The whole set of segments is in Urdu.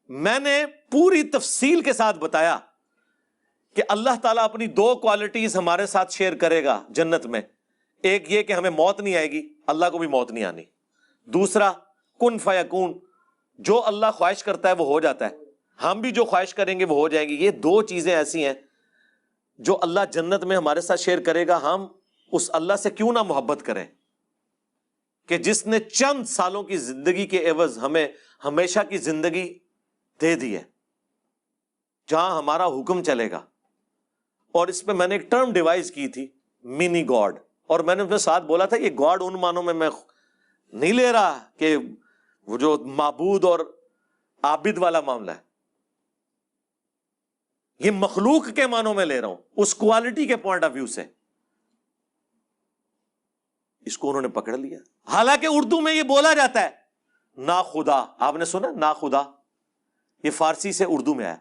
میں نے پوری تفصیل کے ساتھ بتایا کہ اللہ تعالیٰ اپنی دو کوالٹیز ہمارے ساتھ شیئر کرے گا جنت میں. ایک یہ کہ ہمیں موت نہیں آئے گی، اللہ کو بھی موت نہیں آنی. دوسرا کن فیکون، جو اللہ خواہش کرتا ہے وہ ہو جاتا ہے، ہم بھی جو خواہش کریں گے وہ ہو جائیں گی. یہ دو چیزیں ایسی ہیں جو اللہ جنت میں ہمارے ساتھ شیئر کرے گا. ہم اس اللہ سے کیوں نہ محبت کریں کہ جس نے چند سالوں کی زندگی کے عوض ہمیں ہمیشہ کی زندگی دے دی ہے جہاں ہمارا حکم چلے گا. اور اس پہ میں نے ایک ٹرم ڈیوائز کی تھی، منی گاڈ، اور میں نے اپنے ساتھ بولا تھا یہ گاڈ ان معنوں میں نہیں لے رہا کہ وہ جو معبود اور عابد والا معاملہ ہے، یہ مخلوق کے معنوں میں لے رہا ہوں، اس کوالٹی کے پوائنٹ آف ویو سے. اس کو انہوں نے پکڑ لیا. حالانکہ اردو میں یہ بولا جاتا ہے نا خدا، آپ نے سنا نا خدا، یہ فارسی سے اردو میں آیا.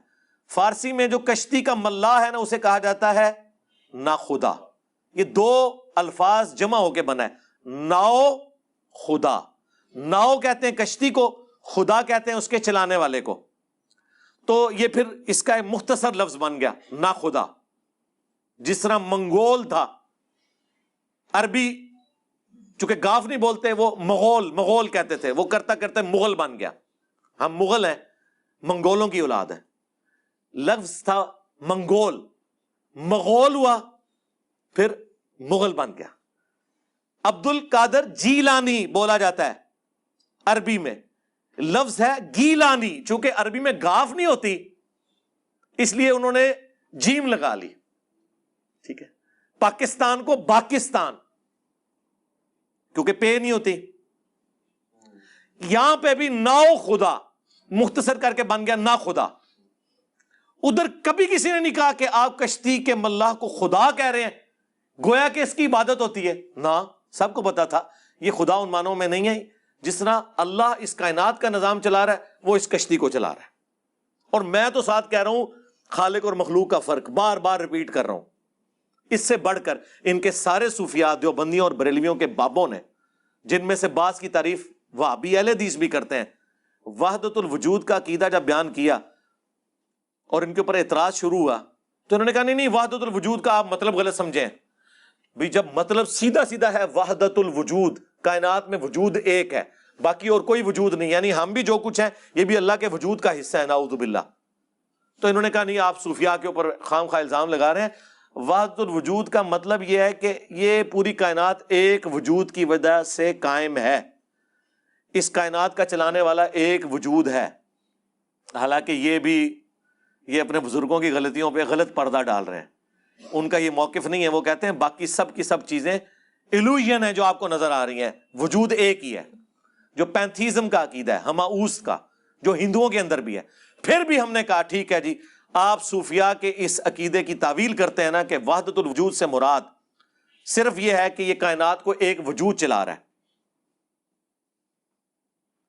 فارسی میں جو کشتی کا ملاح ہے نا اسے کہا جاتا ہے نا خدا. یہ دو الفاظ جمع ہو کے بنا ہے، ناؤ خدا. ناؤ کہتے ہیں کشتی کو، خدا کہتے ہیں اس کے چلانے والے کو. تو یہ پھر اس کا ایک مختصر لفظ بن گیا نا خدا. جس طرح منگول تھا، عربی چونکہ گاف نہیں بولتے، وہ مغول کہتے تھے، وہ کرتا کرتے مغل بن گیا. ہم مغل ہیں، منگولوں کی اولاد ہے. لفظ تھا منگول، مغول ہوا، پھر مغل بن گیا. عبد القادر جیلانی بولا جاتا ہے عربی میں، لفظ ہے گیلانی. چونکہ عربی میں گاف نہیں ہوتی اس لیے انہوں نے جیم لگا لی. ٹھیک ہے، پاکستان کو باکستان کیونکہ پے نہیں ہوتی. یہاں پہ بھی ناؤ خدا مختصر کر کے بن گیا نا خدا. ادھر کبھی کسی نے نہیں کہا کہ آپ کشتی کے ملاح کو خدا کہہ رہے ہیں، گویا کہ اس کی عبادت ہوتی ہے. نہ، سب کو پتا تھا یہ خدا ان معنوں میں نہیں ہے. جس طرح اللہ اس کائنات کا نظام چلا رہا ہے وہ اس کشتی کو چلا رہا ہے. اور میں تو ساتھ کہہ رہا ہوں خالق اور مخلوق کا فرق بار بار ریپیٹ کر رہا ہوں. اس سے بڑھ کر ان کے سارے صوفیاء دیوبندیوں اور بریلویوں کے بابوں نے، جن میں سے بعض کی تعریف وہابی اہل حدیث بھی کرتے ہیں، وحدت الوجود کا عقیدہ جب بیان کیا اور ان کے اوپر اعتراض شروع ہوا تو انہوں نے کہا نہیں وحدت الوجود کا آپ مطلب غلط سمجھیں. بھی جب مطلب سیدھا سیدھا ہے وحدت الوجود، کائنات میں وجود ایک ہے، باقی اور کوئی وجود نہیں، یعنی ہم بھی جو کچھ ہیں یہ بھی اللہ کے وجود کا حصہ ہے، نعوذ باللہ. تو انہوں نے کہا نہیں آپ صوفیاء کے اوپر خام خواہ الزام لگا رہے ہیں. وحدت الوجود کا مطلب یہ ہے کہ یہ پوری کائنات ایک وجود کی وجہ سے قائم ہے، اس کائنات کا چلانے والا ایک وجود ہے. حالانکہ یہ اپنے بزرگوں کی غلطیوں پہ غلط پردہ ڈال رہے ہیں. ان کا یہ موقف نہیں ہے. وہ کہتے ہیں باقی سب کی سب چیزیں ایلوژن ہیں جو آپ کو نظر آ رہی ہیں، وجود ایک ہی ہے. جو پینتھیزم کا عقیدہ ہے، ہماؤس کا، جو ہندوؤں کے اندر بھی ہے. پھر بھی ہم نے کہا ٹھیک ہے جی، آپ صوفیاء کے اس عقیدے کی تعویل کرتے ہیں نا کہ وحدت الوجود سے مراد صرف یہ ہے کہ یہ کائنات کو ایک وجود چلا رہا ہے.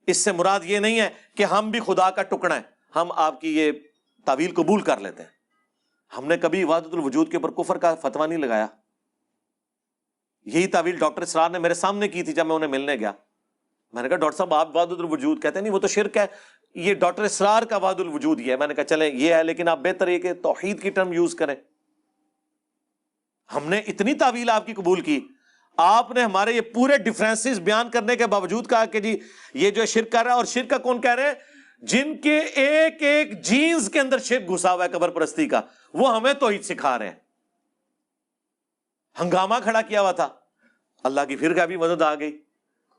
اس سے مراد یہ نہیں ہے کہ ہم بھی خدا کا ٹکڑا ہیں. ہم آپ کی یہ تعویل قبول کر لیتے ہیں. ہم نے کبھی وحدت الوجود کے اوپر کفر کا فتویٰ نہیں لگایا. یہی تعویل ڈاکٹر اسرار نے میرے سامنے کی تھی جب میں انہیں ملنے گیا. میں نے کہا ڈاکٹر صاحب آپ وحدت الوجود کہتے ہیں، نہیں وہ تو شرک ہے، یہ ڈاکٹر اسرار کا وحدت الوجود یہ ہے. میں نے کہا چلیں یہ ہے، لیکن آپ بہتر یہ کہ توحید کی ٹرم یوز کریں. ہم نے اتنی تعویل آپ کی قبول کی، آپ نے ہمارے یہ پورے ڈفرینسز بیان کرنے کے باوجود کہا کہ جی یہ جو شرک کر رہا ہے. اور شرک کا کون کہہ رہے ہیں؟ جن کے ایک ایک جینز کے اندر شرک گھسا ہوا ہے قبر پرستی کا، وہ ہمیں توحید سکھا رہے ہیں. ہنگامہ کھڑا کیا ہوا تھا. اللہ کی پھر کا بھی مدد آ گئی.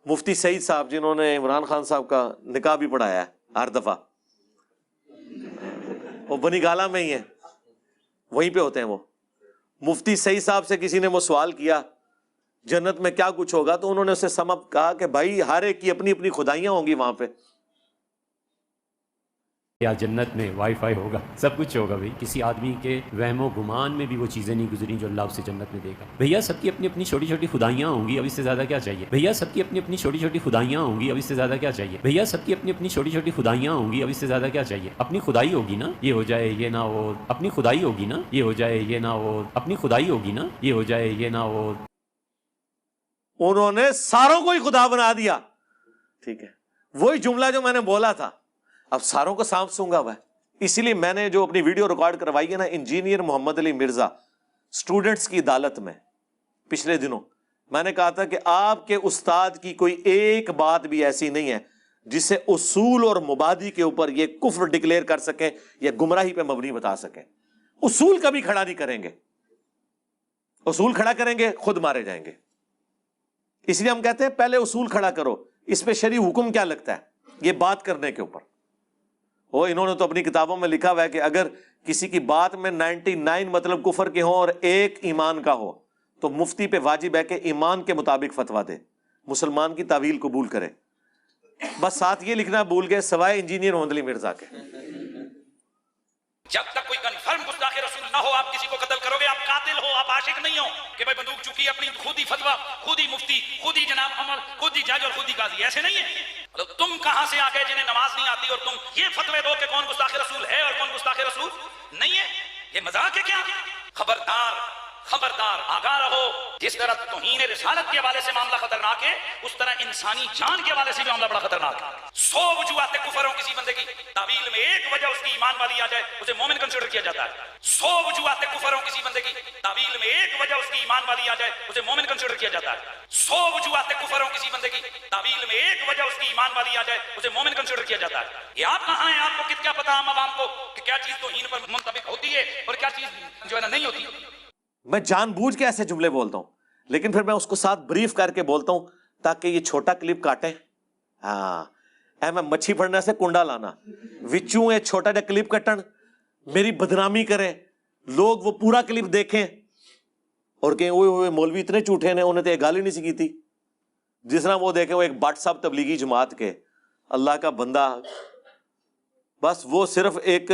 مفتی سعید صاحب جنہوں نے عمران خان صاحب کا نکاح بھی پڑھایا ہے ہر دفعہ، وہ بنی گالا میں ہی ہیں، وہیں پہ ہوتے ہیں وہ. مفتی سعید صاحب سے کسی نے وہ سوال کیا جنت میں کیا کچھ ہوگا، تو انہوں نے اسے سمجھ کہا کہ بھائی ہر ایک کی اپنی اپنی خدائیاں ہوں گی وہاں پہ. یا جنت میں وائی فائی ہوگا، سب کچھ ہوگا. بھائی کسی آدمی کے وہم و گمان میں بھی وہ چیزیں نہیں گزری جو اللہ اسے جنت میں دے گا. بھیا سب کی اپنی اپنی چھوٹی چھوٹی خدائیاں ہوں گی، اب اس سے زیادہ کیا چاہیے. بھیا سب کی اپنی اپنی چھوٹی چھوٹی خدائیاں ہوں گی، اب اس سے زیادہ کیا چاہیے. بھیا سب کی اپنی اپنی چھوٹی چھوٹی خدائیاں ہوں گی، اب اس سے زیادہ کیا چاہیے. اپنی خدائی ہوگی نا یہ ہو جائے یہ نہ ہو، اپنی خدائی ہوگی نا یہ ہو جائے یہ نہ ہو، اپنی خدائی ہوگی نا یہ ہو جائے یہ نہ ہو. انہوں نے ساروں کو ہی خدا بنا دیا. ٹھیک ہے، وہی جملہ جو میں نے بولا تھا، اب ساروں کو سانپ سونگا ہوا ہے. اسی لیے میں نے جو اپنی ویڈیو ریکارڈ کروائی ہے نا انجینئر محمد علی مرزا اسٹوڈنٹس کی عدالت میں پچھلے دنوں، میں نے کہا تھا کہ آپ کے استاد کی کوئی ایک بات بھی ایسی نہیں ہے جسے اصول اور مبادی کے اوپر یہ کفر ڈکلیئر کر سکیں یا گمراہی پہ مبنی بتا سکیں. اصول کبھی کھڑا نہیں کریں گے، اصول کھڑا کریں گے خود مارے جائیں گے. اس لیے ہم کہتے ہیں پہلے اصول کھڑا کرو، اس پہ شرعی حکم کیا لگتا ہے یہ بات کرنے کے اوپر. وہ انہوں نے تو اپنی کتابوں میں لکھا ہوا ہے کہ اگر کسی کی بات میں 99 مطلب کفر کے ہوں اور ایک ایمان کا ہو تو مفتی پہ واجب ہے کہ ایمان کے مطابق فتویٰ دے، مسلمان کی تعویل قبول کرے. بس ساتھ یہ لکھنا بھول گئے سوائے انجینئر محمد علی مرزا کے. جب تک کوئی کنفرم گستاخ رسول نہ ہو آپ کسی کو قتل کرو گے. آپ قاتل ہو، آپ عاشق نہیں ہو کہ بھائی بندوق چکی اپنی خود ہی فتویٰ، خود ہی مفتی، خود ہی جناب عمر، خود ہی جج اور خود ہی قاضی. ایسے نہیں ہے. تم کہاں سے آ گئے جنہیں نماز نہیں آتی اور تم یہ فتوے دو کہ کون گستاخ رسول ہے اور کون گستاخ رسول نہیں ہے؟ یہ مذاق ہے کیا؟ خبردار خبردار، آگاہ رہو. جس طرح توہین رسالت کے حوالے سے معاملہ خطرناک ہے اس طرح انسانی جان کے حوالے سے بھی معاملہ بڑا خطرناک ہے. 100 وجوہات کفر ہوں کسی بندے کی تعویل میں ایک وجہ اس کی ایمان والی آ جائے اسے مومن کنسیڈر کیا جاتا ہے. 100 وجوہات کفر ہوں کسی بندے کی تعویل میں ایک وجہ اس کی ایمان والی آ جائے اسے مومن کنسیڈر کیا جاتا ہے. 100 وجوہات کفر ہوں کسی بندے کی تعویل میں ایک وجہ اس کی ایمان والی آ جائے اسے مومن کنسیڈر کیا جاتا ہے. یہ آپ کہاں ہیں؟ آپ کو کیا پتا عام عوام کو کہ کیا چیز توہین پر منطبق ہوتی ہے اور کیا چیز جو ہے نا نہیں ہوتی. میں جان بوجھ کے ایسے جملے بولتا ہوں لیکن پھر میں اس کو ساتھ بریف کر کے بولتا ہوں تاکہ یہ چھوٹا کلپ کاٹے. ہاں اے میں مچھی پھڑنے سے کنڈا لانا وچوں یہ چھوٹا جا کلپ کٹن میری بدنامی کریں، لوگ وہ پورا کلپ دیکھیں اور کہیں اوئے مولوی اتنے جھوٹے نے، انہیں تو ایک گالی نہیں سی کی تھی. جس طرح وہ دیکھیں وہ ایک بٹ صاحب تبلیغی جماعت کے اللہ کا بندہ، بس وہ صرف ایک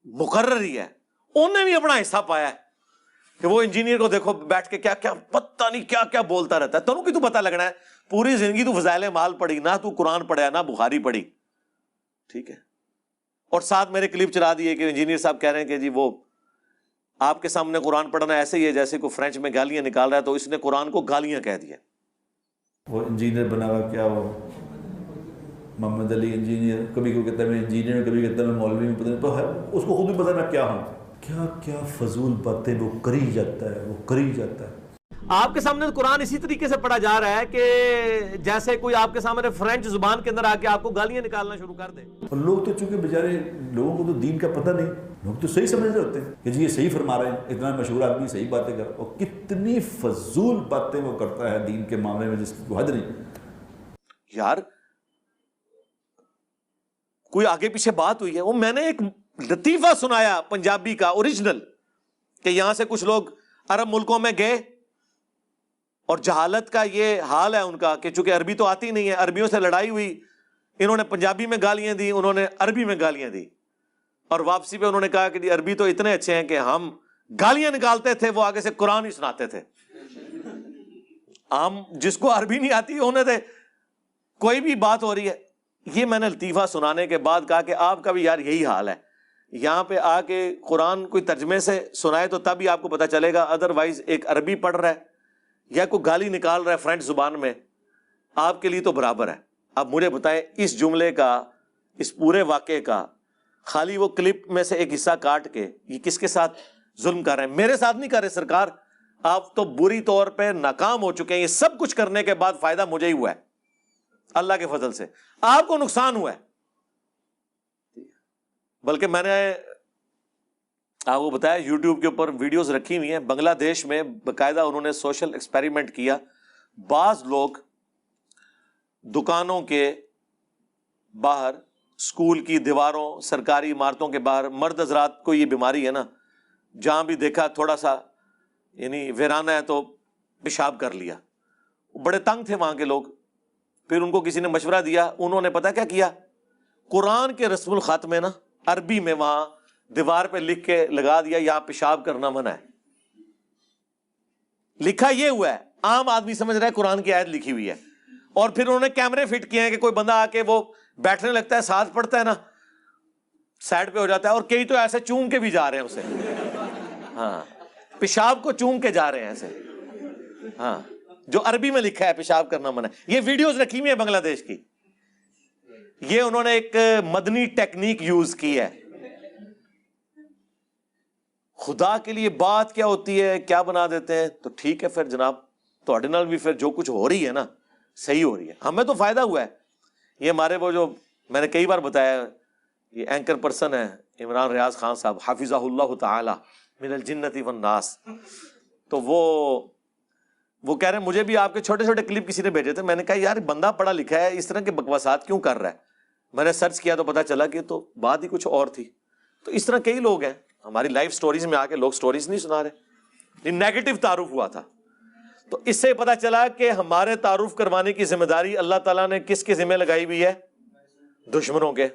مقرر ہی ہے، انہیں بھی اپنا حصہ پایا ہے کہ وہ انجینئر کو دیکھو بیٹھ کے کیا کیا پتہ نہیں کیا کیا بولتا رہتا ہے. تنوں کی تو پتہ لگنا ہے، پوری زندگی تو فضائل مال پڑھی، نہ تو قرآن پڑھا نہ بخاری پڑھی، ٹھیک ہے. اور ساتھ میرے کلپ چلا دیے کہ انجینئر صاحب کہہ رہے ہیں کہ جی وہ آپ کے سامنے قرآن پڑھنا ایسے ہی ہے جیسے کوئی فرینچ میں گالیاں نکال رہا ہے تو اس نے قرآن کو گالیاں کہہ دیا. وہ انجینئر بنا ہوا کیا وہ محمد علی انجینئر، کبھی کوئی کہتا ہے میں انجینئر، کبھی کہتا ہے میں مولوی ہوں، پتہ نہیں تو ہے اس کو خود بھی پتہ میں کیا ہوں. کیا کیا فضول باتیں وہ کری جاتا ہے، وہ کری جاتا ہے. آپ کے سامنے قرآن اسی طریقے سے پڑھا جا رہا ہے کہ جیسے کوئی آپ کے سامنے فرینچ زبان کے اندر آ کے آپ کو گالیاں نکالنا شروع کر دے. اور لوگ تو چونکہ بیچارے لوگوں کو تو دین کا پتہ نہیں، لوگ تو صحیح سمجھ رہے ہوتے ہیں کہ جی یہ صحیح فرما رہے ہیں، اتنا مشہور آدمی صحیح باتیں کر، اور کتنی فضول باتیں وہ کرتا ہے دین کے معاملے میں جس کی کوئی حد نہیں. یار کوئی آگے پیچھے بات ہوئی ہے، وہ میں نے ایک لطیفہ سنایا پنجابی کا اوریجنل کہ یہاں سے کچھ لوگ عرب ملکوں میں گئے اور جہالت کا یہ حال ہے ان کا کہ چونکہ عربی تو آتی نہیں ہے، عربیوں سے لڑائی ہوئی، انہوں نے پنجابی میں گالیاں دی، انہوں نے عربی میں گالیاں دی، اور واپسی پہ انہوں نے کہا کہ جی عربی تو اتنے اچھے ہیں کہ ہم گالیاں نکالتے تھے وہ آگے سے قرآن ہی سناتے تھے. ہم جس کو عربی نہیں آتی انہیں تھے کوئی بھی بات ہو رہی ہے. یہ میں نے لطیفہ سنانے کے بعد کہا کہ آپ کا بھی یار یہی حال ہے، یہاں پہ آ کے قرآن کوئی ترجمے سے سنائے تو تب ہی آپ کو پتہ چلے گا، ادروائز ایک عربی پڑھ رہا ہے یا کوئی گالی نکال رہا ہے فرینچ زبان میں آپ کے لیے تو برابر ہے. اب مجھے بتائیں اس جملے کا، اس پورے واقعے کا خالی وہ کلپ میں سے ایک حصہ کاٹ کے یہ کس کے ساتھ ظلم کر رہے ہیں؟ میرے ساتھ نہیں کر رہے سرکار، آپ تو بری طور پہ ناکام ہو چکے ہیں. یہ سب کچھ کرنے کے بعد فائدہ مجھے ہی ہوا ہے اللہ کے فضل سے، آپ کو نقصان ہوا ہے. بلکہ میں نے آپ کو بتایا یوٹیوب کے اوپر ویڈیوز رکھی ہوئی ہیں، بنگلہ دیش میں باقاعدہ انہوں نے سوشل ایکسپیریمنٹ کیا. بعض لوگ دکانوں کے باہر، اسکول کی دیواروں، سرکاری عمارتوں کے باہر، مرد حضرات کو یہ بیماری ہے نا، جہاں بھی دیکھا تھوڑا سا یعنی ویرانہ ہے تو پیشاب کر لیا. بڑے تنگ تھے وہاں کے لوگ. پھر ان کو کسی نے مشورہ دیا، انہوں نے پتہ کیا کیا، قرآن کے رسم الخط میں نا عربی میں وہاں دیوار پہ لکھ کے لگا دیا یہاں پیشاب کرنا منع ہے. لکھا یہ ہوا ہے، عام آدمی سمجھ رہا ہے قرآن کی آیت لکھی ہوئی ہے. اور پھر انہوں نے کیمرے فٹ کیے ہیں کہ کوئی بندہ آ کے وہ بیٹھنے لگتا ہے، ساتھ پڑھتا ہے نا، سائڈ پہ ہو جاتا ہے، اور کئی تو ایسے چوم کے بھی جا رہے ہیں اسے، ہاں پیشاب کو چوم کے جا رہے ہیں ایسے، ہاں جو عربی میں لکھا ہے پیشاب کرنا منع ہے. یہ ویڈیوز رکھی ہوئی ہیں بنگلہ دیش کی. یہ انہوں نے ایک مدنی ٹیکنیک یوز کی ہے. خدا کے لیے بات کیا ہوتی ہے, کیا بنا دیتے ہیں, تو ٹھیک ہے پھر جناب تھوڑے نال بھی پھر جو کچھ ہو رہی ہے نا صحیح ہو رہی ہے, ہمیں تو فائدہ ہوا ہے. یہ ہمارے وہ جو میں نے کئی بار بتایا, یہ اینکر پرسن ہے عمران ریاض خان صاحب حافظہ اللہ تعالی من الجنت والناس, تو وہ کہہ رہے ہیں مجھے بھی آپ کے چھوٹے چھوٹے کلپ کسی نے بھیجے تھے. میں نے کہا یار بندہ پڑھا لکھا ہے, اس طرح کے بکواسات کیوں کر رہا ہے؟ میں نے سرچ کیا تو پتا چلا کہ تو بات ہی کچھ اور تھی. تو اس طرح کئی لوگ ہیں ہماری لائف سٹوریز میں آ کے لوگ سٹوریز نہیں سنا رہے, یہ نیگیٹو تعارف ہوا تھا. تو اس سے پتا چلا کہ ہمارے تعارف کروانے کی ذمہ داری اللہ تعالیٰ نے کس کے ذمہ لگائی ہوئی ہے؟ دشمنوں کے.